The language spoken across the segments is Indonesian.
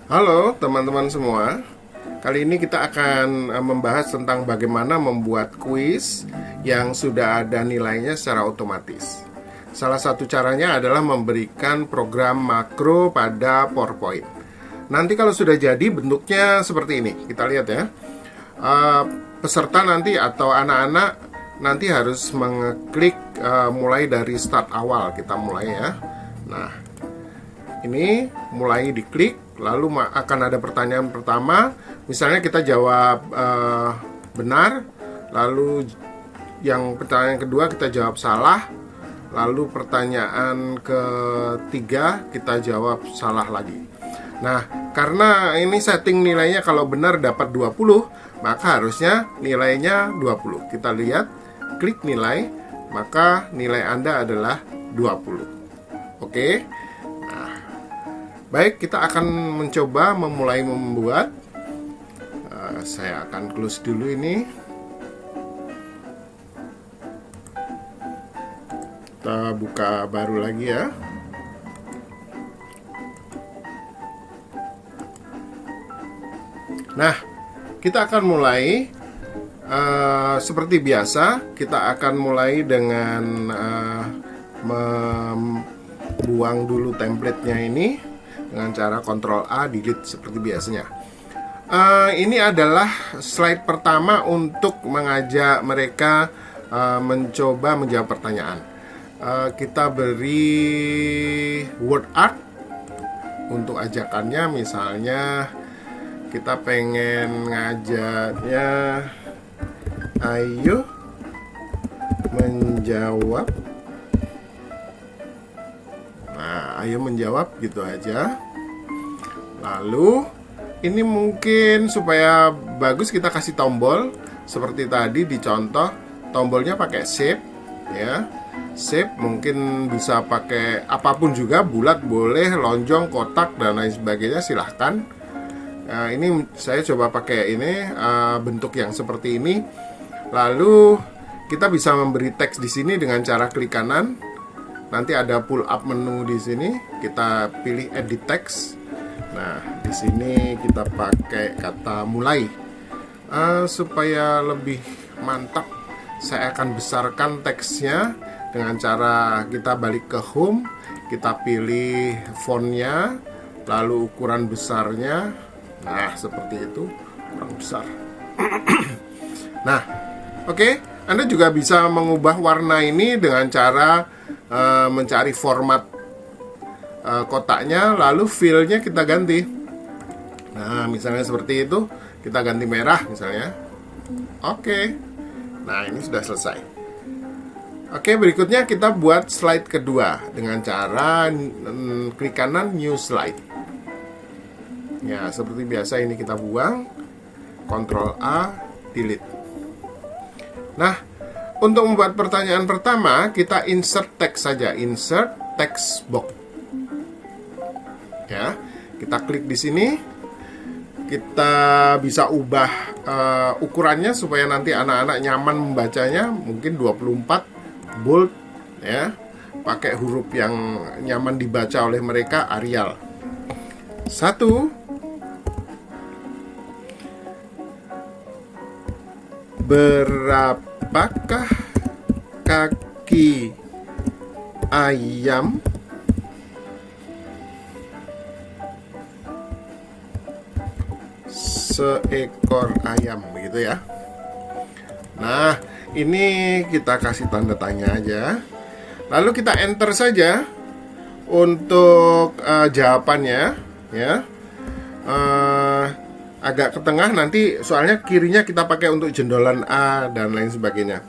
Halo teman-teman semua. Kali ini kita akan membahas tentang bagaimana membuat kuis yang sudah ada nilainya secara otomatis. Salah satu caranya adalah memberikan program makro pada PowerPoint. Nanti kalau sudah jadi bentuknya seperti ini. Kita lihat ya. Peserta nanti atau anak-anak nanti harus mengeklik mulai dari start awal. Kita mulai ya. Nah, ini mulai diklik. Lalu akan ada pertanyaan pertama. Misalnya kita jawab benar. Lalu yang pertanyaan kedua kita jawab salah. Lalu pertanyaan ketiga kita jawab salah lagi. Nah, karena ini setting nilainya kalau benar dapat 20, maka harusnya nilainya 20. Kita lihat, klik nilai, maka nilai Anda adalah 20. Oke. Baik, kita akan mencoba memulai membuat. Saya akan close dulu ini. Kita buka baru lagi ya. Nah, kita akan mulai seperti biasa. Kita akan mulai dengan membuang dulu template-nya ini dengan cara Ctrl A, delete seperti biasanya. Ini adalah slide pertama untuk mengajak mereka mencoba menjawab pertanyaan. Kita beri word art untuk ajakannya. Misalnya kita pengen ngajaknya, ayo menjawab. Nah, ayo menjawab gitu aja. Lalu ini mungkin supaya bagus kita kasih tombol seperti tadi di contoh. Tombolnya pakai shape ya. Shape mungkin bisa pakai apapun juga, bulat boleh, lonjong, kotak dan lain sebagainya, silahkan. Ini saya coba pakai ini bentuk yang seperti ini. Lalu kita bisa memberi teks di sini dengan cara klik kanan. Nanti ada pull up menu di sini. Kita pilih edit text. Nah, di sini kita pakai kata mulai. Supaya lebih mantap, saya akan besarkan teksnya dengan cara kita balik ke home. Kita pilih fontnya, lalu ukuran besarnya. Nah, seperti itu, kurang besar. Nah, oke. Anda juga bisa mengubah warna ini dengan cara mencari format kotaknya, lalu fill-nya kita ganti. Nah, misalnya seperti itu, kita ganti merah misalnya. Oke. Nah, ini sudah selesai. Oke, berikutnya kita buat slide kedua dengan cara klik kanan new slide. Ya, seperti biasa ini kita buang, Ctrl A, delete. Nah, untuk membuat pertanyaan pertama, kita insert text saja, insert text box. Ya, kita klik di sini. Kita bisa ubah ukurannya supaya nanti anak-anak nyaman membacanya, mungkin 24 bold ya. Pakai huruf yang nyaman dibaca oleh mereka, Arial. 1. Berapakah kaki ayam seekor ayam, begitu ya. Nah, ini kita kasih tanda tanya aja. Lalu kita enter saja untuk jawabannya ya. Agak ke tengah nanti, soalnya kirinya kita pakai untuk jendolan A dan lain sebagainya.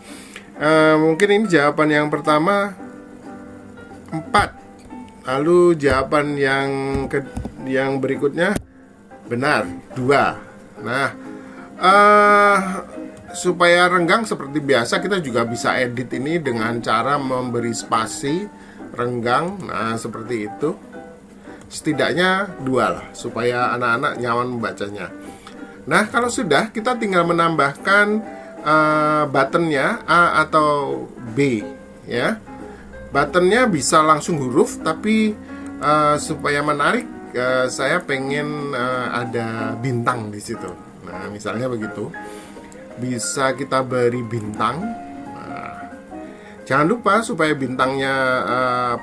Mungkin ini jawaban yang pertama 4. Lalu jawaban yang berikutnya benar 2. Nah, supaya renggang seperti biasa, kita juga bisa edit ini dengan cara memberi spasi renggang. Nah, seperti itu. Setidaknya 2 lah, supaya anak-anak nyaman membacanya. Nah, kalau sudah, kita tinggal menambahkan buttonnya A atau B ya. Buttonnya bisa langsung huruf, tapi supaya menarik saya pengen ada bintang di situ. Nah, misalnya begitu. Bisa kita beri bintang. Nah, jangan lupa supaya bintangnya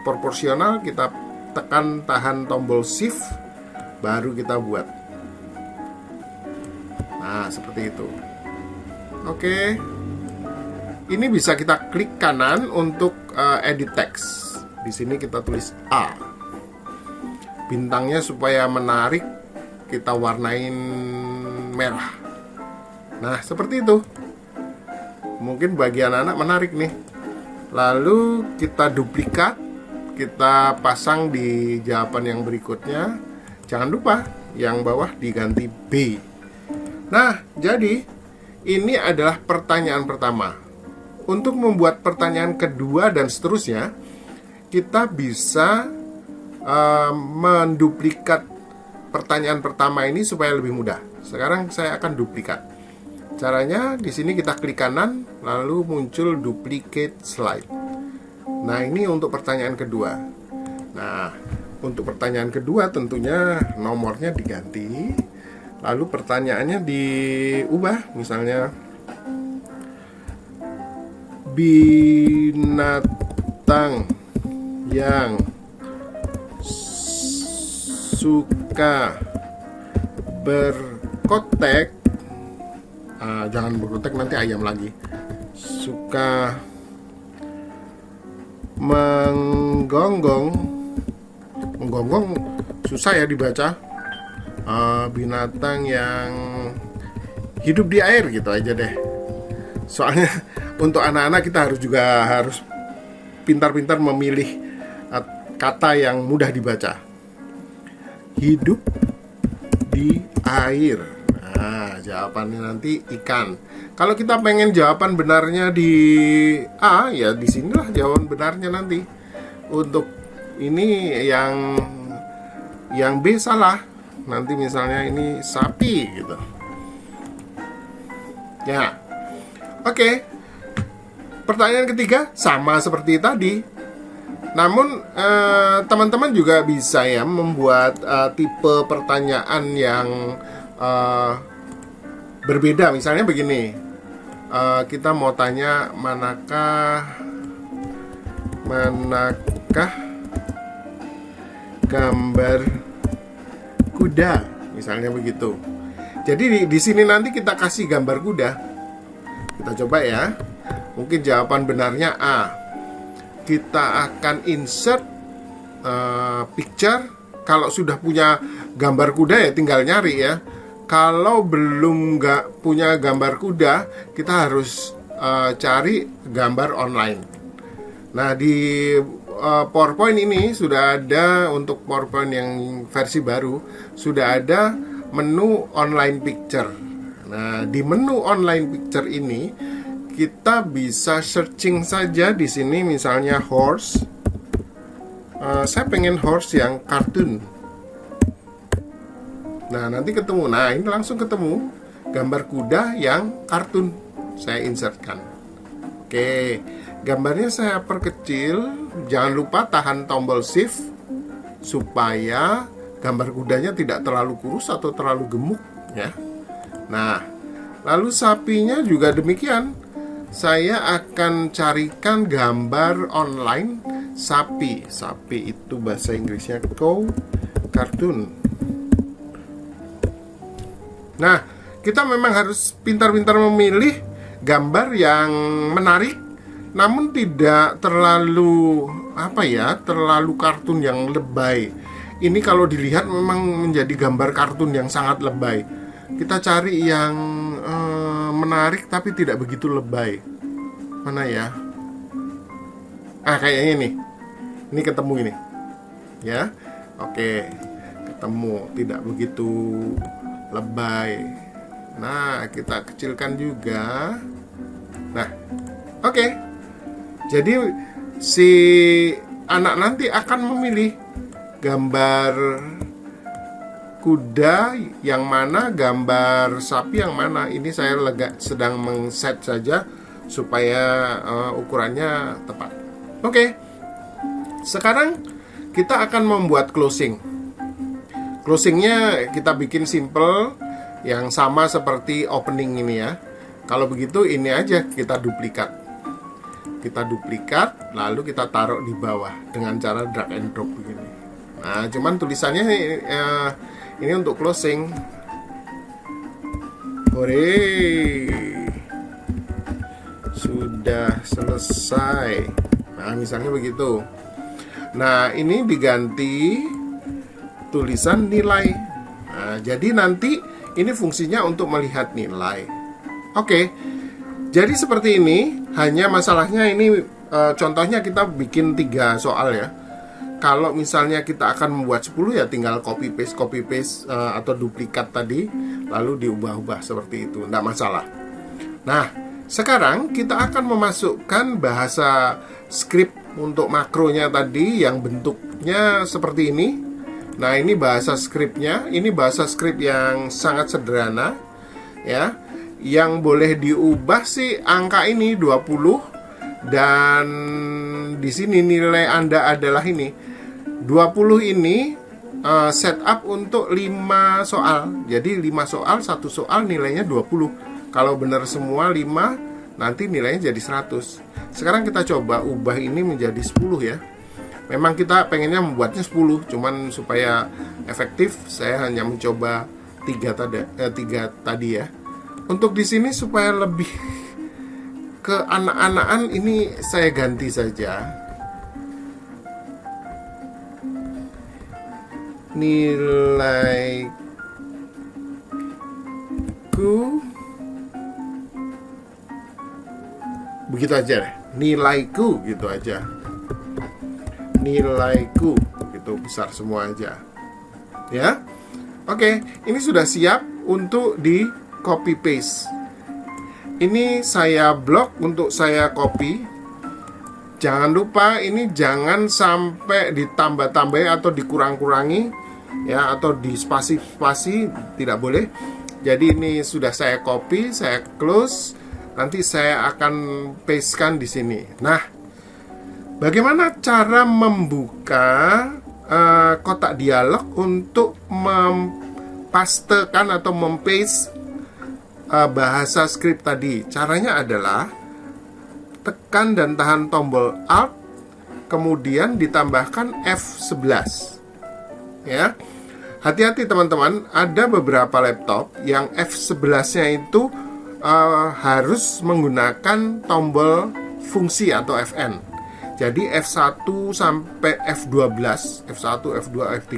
proporsional, kita tekan tahan tombol shift baru kita buat. Nah, seperti itu. Oke. Ini bisa kita klik kanan untuk edit text. Di sini kita tulis A. Bintangnya supaya menarik, kita warnain merah. Nah, seperti itu. Mungkin bagi anak-anak menarik nih. Lalu kita duplikat, kita pasang di jawaban yang berikutnya. Jangan lupa yang bawah diganti B. Nah, jadi ini adalah pertanyaan pertama. Untuk membuat pertanyaan kedua dan seterusnya, kita bisa menduplikat pertanyaan pertama ini supaya lebih mudah. Sekarang saya akan duplikat. Caranya di sini kita klik kanan, lalu muncul duplicate slide. Nah, ini untuk pertanyaan kedua. Nah, untuk pertanyaan kedua tentunya nomornya diganti, lalu pertanyaannya diubah, misalnya binatang yang suka berkotek, jangan berkotek nanti ayam lagi, suka menggonggong susah ya dibaca, binatang yang hidup di air gitu aja deh. Soalnya untuk anak-anak kita harus pintar-pintar memilih kata yang mudah dibaca. Hidup di air. Nah, jawabannya nanti ikan. Kalau kita pengen jawaban benarnya di A, ya di sinilah jawaban benarnya nanti. Untuk ini yang B salah. Nanti misalnya ini sapi gitu. Ya. Oke. Pertanyaan ketiga sama seperti tadi. Namun teman-teman juga bisa ya membuat tipe pertanyaan yang berbeda. Misalnya begini, kita mau tanya manakah gambar kuda, misalnya begitu. Jadi di sini nanti kita kasih gambar kuda. Kita coba ya. Mungkin jawaban benarnya A. Kita akan insert picture. Kalau sudah punya gambar kuda ya tinggal nyari ya. Kalau belum nggak punya gambar kuda, kita harus cari gambar online. Nah, di PowerPoint ini sudah ada, untuk PowerPoint yang versi baru, sudah ada menu online picture. Nah, di menu online picture ini kita bisa searching saja di sini, misalnya horse. Saya pengen horse yang kartun. Nah, nanti ketemu. Nah, ini langsung ketemu gambar kuda yang kartun. Saya insertkan. Oke, gambarnya saya perkecil. Jangan lupa tahan tombol shift supaya gambar kudanya tidak terlalu kurus atau terlalu gemuk ya. Nah, lalu sapinya juga demikian. Saya akan carikan gambar online sapi. Sapi itu bahasa Inggrisnya cow, kartun. Nah, kita memang harus pintar-pintar memilih gambar yang menarik, namun tidak terlalu terlalu kartun yang lebay. Ini kalau dilihat memang menjadi gambar kartun yang sangat lebay. Kita cari yang menarik tapi tidak begitu lebay. Mana ya? Kayaknya ini. Ini ketemu ini. Ya. Oke. Ketemu, tidak begitu lebay. Nah, kita kecilkan juga. Nah, oke. Jadi si anak nanti akan memilih gambar kuda yang mana, gambar sapi yang mana. Ini saya sedang meng-set saja supaya ukurannya tepat. Oke. Sekarang kita akan membuat closing. Closingnya kita bikin simple, yang sama seperti opening ini ya. Kalau begitu ini aja kita duplikat. Kita duplikat, lalu kita taruh di bawah dengan cara drag and drop begini. Nah, cuman tulisannya ini untuk closing. Hore, sudah selesai. Nah, misalnya begitu. Nah, ini diganti tulisan nilai. Nah, jadi nanti ini fungsinya untuk melihat nilai. Oke, jadi seperti ini. Hanya masalahnya ini contohnya kita bikin 3 soal ya. Kalau misalnya kita akan membuat 10 ya tinggal copy paste atau duplikat tadi, lalu diubah-ubah seperti itu, tidak masalah. Nah, sekarang kita akan memasukkan bahasa script untuk makronya tadi yang bentuknya seperti ini. Nah, ini bahasa scriptnya. Ini bahasa script yang sangat sederhana ya. Yang boleh diubah sih angka ini 20, dan di sini nilai Anda adalah ini 20. Ini setup untuk 5 soal. Jadi 5 soal, 1 soal nilainya 20. Kalau benar semua 5, nanti nilainya jadi 100. Sekarang kita coba ubah ini menjadi 10 ya. Memang kita pengennya membuatnya 10, cuman supaya efektif saya hanya mencoba 3 tadi ya. Untuk di sini supaya lebih ke anak-anakan, ini saya ganti saja nilaiku, begitu aja deh, nilaiku gitu aja, nilaiku gitu, besar semua aja ya. Oke, ini sudah siap untuk di copy paste. Ini saya blok untuk saya copy. Jangan lupa ini jangan sampai ditambah-tambahi atau dikurang-kurangi ya, atau di spasi-spasi, tidak boleh. Jadi ini sudah saya copy, saya close. Nanti saya akan pastekan di sini. Nah, bagaimana cara membuka kotak dialog untuk mempastekan atau mempaste bahasa script tadi? Caranya adalah tekan dan tahan tombol Alt, kemudian ditambahkan F11 ya. Hati-hati teman-teman, ada beberapa laptop yang F11-nya itu harus menggunakan tombol fungsi atau Fn. Jadi F1 sampai F12, F1, F2, F3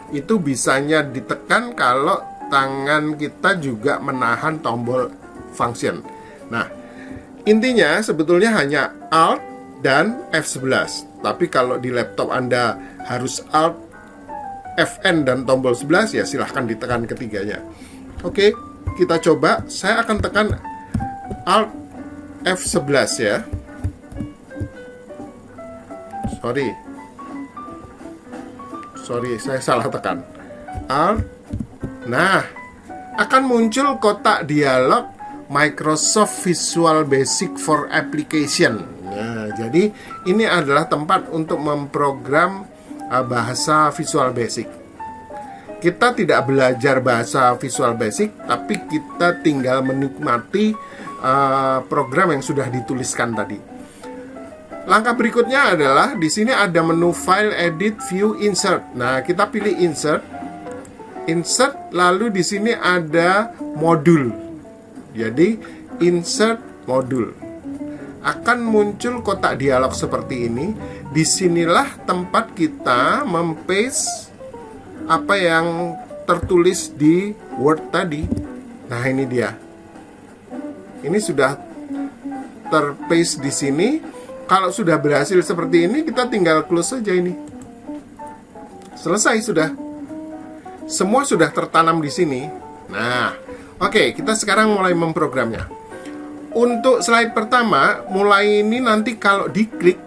itu bisanya ditekan kalau tangan kita juga menahan tombol function. Nah, intinya sebetulnya hanya Alt dan F11. Tapi kalau di laptop Anda harus Alt, Fn dan tombol 11, ya silahkan ditekan ketiganya. Oke, kita coba. Saya akan tekan Alt F11 ya. Sorry, saya salah tekan. Alt. Nah, akan muncul kotak dialog Microsoft Visual Basic for Application. Nah, jadi ini adalah tempat untuk memprogram bahasa Visual Basic. Kita tidak belajar bahasa Visual Basic, tapi kita tinggal menikmati program yang sudah dituliskan tadi. Langkah berikutnya adalah di sini ada menu File, Edit, View, Insert. Nah, kita pilih Insert, lalu di sini ada modul. Jadi insert modul. Akan muncul kotak dialog seperti ini. Disinilah tempat kita mempaste apa yang tertulis di Word tadi. Nah, ini dia. Ini sudah terpaste di sini. Kalau sudah berhasil seperti ini, kita tinggal close saja ini. Selesai sudah. Semua sudah tertanam di sini. Nah, oke, kita sekarang mulai memprogramnya. Untuk slide pertama, mulai ini nanti kalau diklik,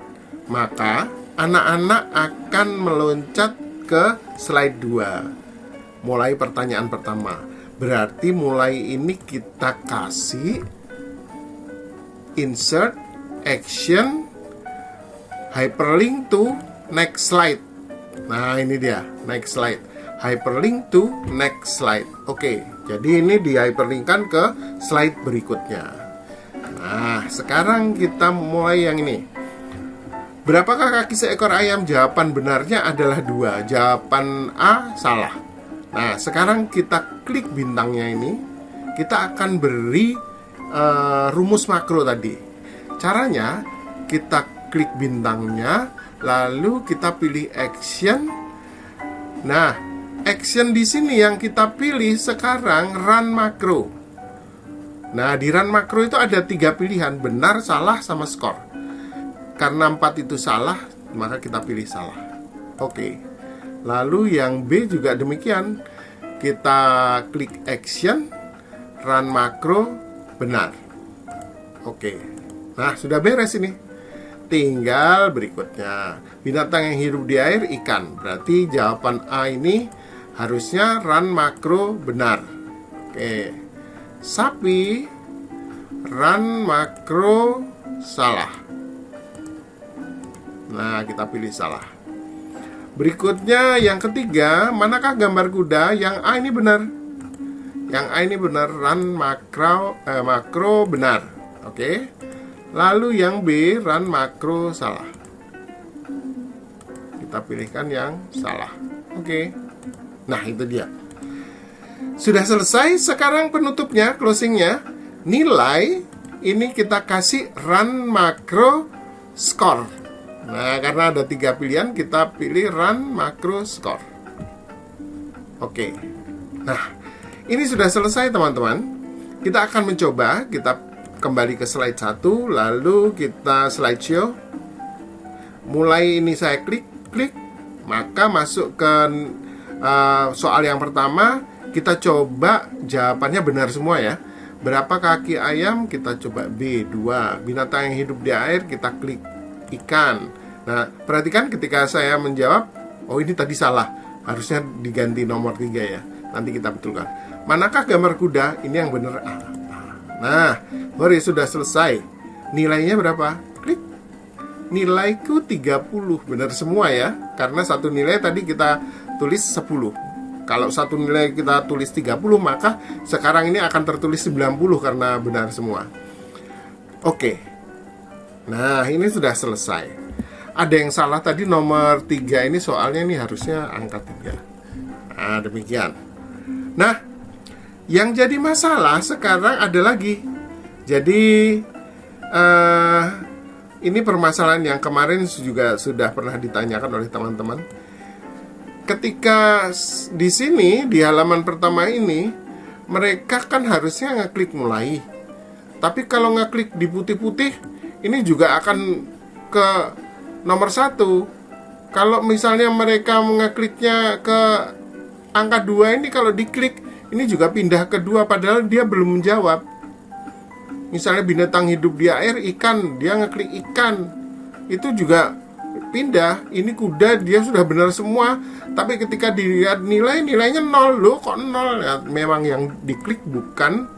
maka anak-anak akan meloncat ke slide 2. Mulai pertanyaan pertama. Berarti mulai ini kita kasih insert, action, hyperlink to next slide. Nah, ini dia, next slide. hyperlink to next slide. Oke, jadi ini di hyperlinkkan ke slide berikutnya. Nah, sekarang kita mulai yang ini. Berapakah kaki seekor ayam? Jawaban benarnya adalah 2. Jawaban A salah. Nah, sekarang kita klik bintangnya ini. Kita akan beri rumus makro tadi. Caranya, kita klik bintangnya, lalu kita pilih action. Nah, action di sini yang kita pilih sekarang run makro. Nah, di run makro itu ada 3 pilihan, benar, salah, sama skor. Karena 4 itu salah, maka kita pilih salah. Oke. Lalu yang B juga demikian. Kita klik action, run makro, benar. Oke. Nah, sudah beres ini. Tinggal berikutnya. Binatang yang hidup di air, ikan. Berarti jawaban A ini harusnya run makro benar. Oke. Sapi, run makro salah. Nah, kita pilih salah. Berikutnya yang ketiga, manakah gambar kuda? Yang A ini benar. Yang A ini benar, run makro benar. Oke. Lalu yang B, run makro salah. Kita pilihkan yang salah. Oke. Nah, itu dia. Sudah selesai. Sekarang penutupnya, closingnya. Nilai ini kita kasih run makro score. Nah, karena ada 3 pilihan, kita pilih run makro score. Oke. Nah, ini sudah selesai teman-teman. Kita akan mencoba. Kita kembali ke slide 1, lalu kita slideshow. Mulai ini saya klik, maka masuk ke soal yang pertama. Kita coba jawabannya benar semua ya. Berapa kaki ayam? Kita coba B, 2. Binatang yang hidup di air, kita klik ikan. Nah, perhatikan ketika saya menjawab, oh ini tadi salah, harusnya diganti nomor 3 ya. Nanti kita betulkan. Manakah gambar kuda? Ini yang benar A. Nah, baru sudah selesai. Nilainya berapa? Klik. Nilaiku 30. Benar semua ya. Karena satu nilai tadi kita tulis 10. Kalau satu nilai kita tulis 30, maka sekarang ini akan tertulis 90 karena benar semua. Oke. Nah, ini sudah selesai. Ada yang salah tadi nomor 3 ini, soalnya ini harusnya angka 3. Nah, demikian. Nah, yang jadi masalah sekarang ada lagi. Jadi ini permasalahan yang kemarin juga sudah pernah ditanyakan oleh teman-teman. Ketika di sini di halaman pertama ini, mereka kan harusnya ngeklik mulai. Tapi kalau ngeklik di putih-putih, ini juga akan ke nomor 1. Kalau misalnya mereka mengekliknya ke angka 2 ini, kalau diklik ini juga pindah ke 2, padahal dia belum menjawab. Misalnya binatang hidup di air, ikan, dia ngeklik ikan, itu juga pindah. Ini kuda, dia sudah benar semua, tapi ketika dilihat nilainya 0. Loh kok 0? Ya, memang yang diklik bukan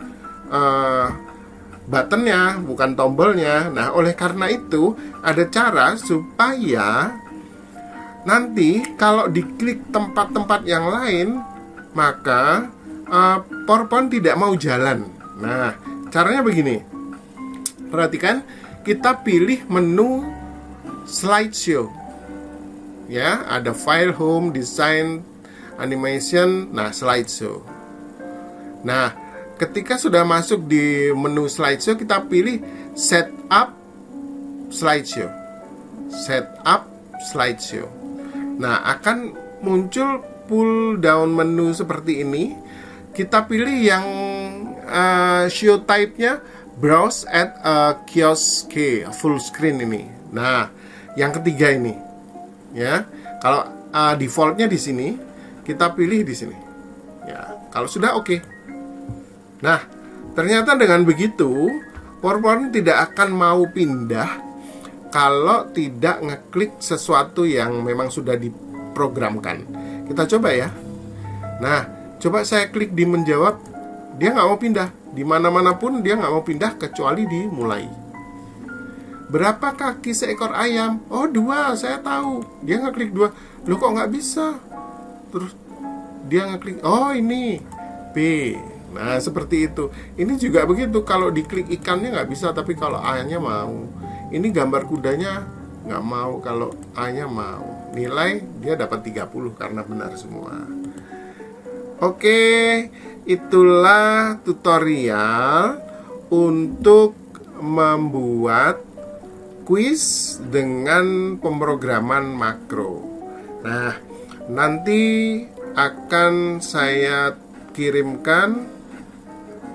buttonnya, bukan tombolnya. Nah, oleh karena itu ada cara supaya nanti kalau diklik tempat-tempat yang lain, maka PowerPoint tidak mau jalan. Nah, caranya begini. Perhatikan, kita pilih menu slideshow. Ya, ada file, home, design, animation, nah slideshow. Nah, ketika sudah masuk di menu slideshow, kita pilih setup slideshow. Setup slideshow. Nah, akan muncul pull down menu seperti ini. Kita pilih yang show type-nya browse at kiosk full screen ini. Nah, yang ketiga ini, ya. Kalau defaultnya di sini, kita pilih di sini. Ya, kalau sudah oke. Nah, ternyata dengan begitu, PowerPoint tidak akan mau pindah kalau tidak ngeklik sesuatu yang memang sudah diprogramkan. Kita coba ya. Nah, coba saya klik di menjawab, dia nggak mau pindah. Di mana-mana pun dia nggak mau pindah kecuali di mulai. Berapa kaki seekor ayam? Oh, 2, saya tahu. Dia ngeklik 2. Loh kok nggak bisa? Terus dia ngeklik, oh ini B. Nah seperti itu. Ini juga begitu, kalau diklik ikannya nggak bisa, tapi kalau A-nya mau. Ini gambar kudanya nggak mau, kalau A-nya mau. Nilai dia dapat 30 karena benar semua. Oke, itulah tutorial untuk membuat kuis dengan pemrograman makro. Nah, nanti akan saya kirimkan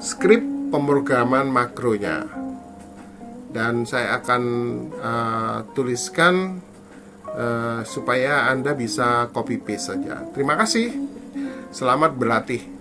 skrip pemrograman makronya, dan saya akan tuliskan supaya Anda bisa copy paste saja. Terima kasih. Selamat berlatih.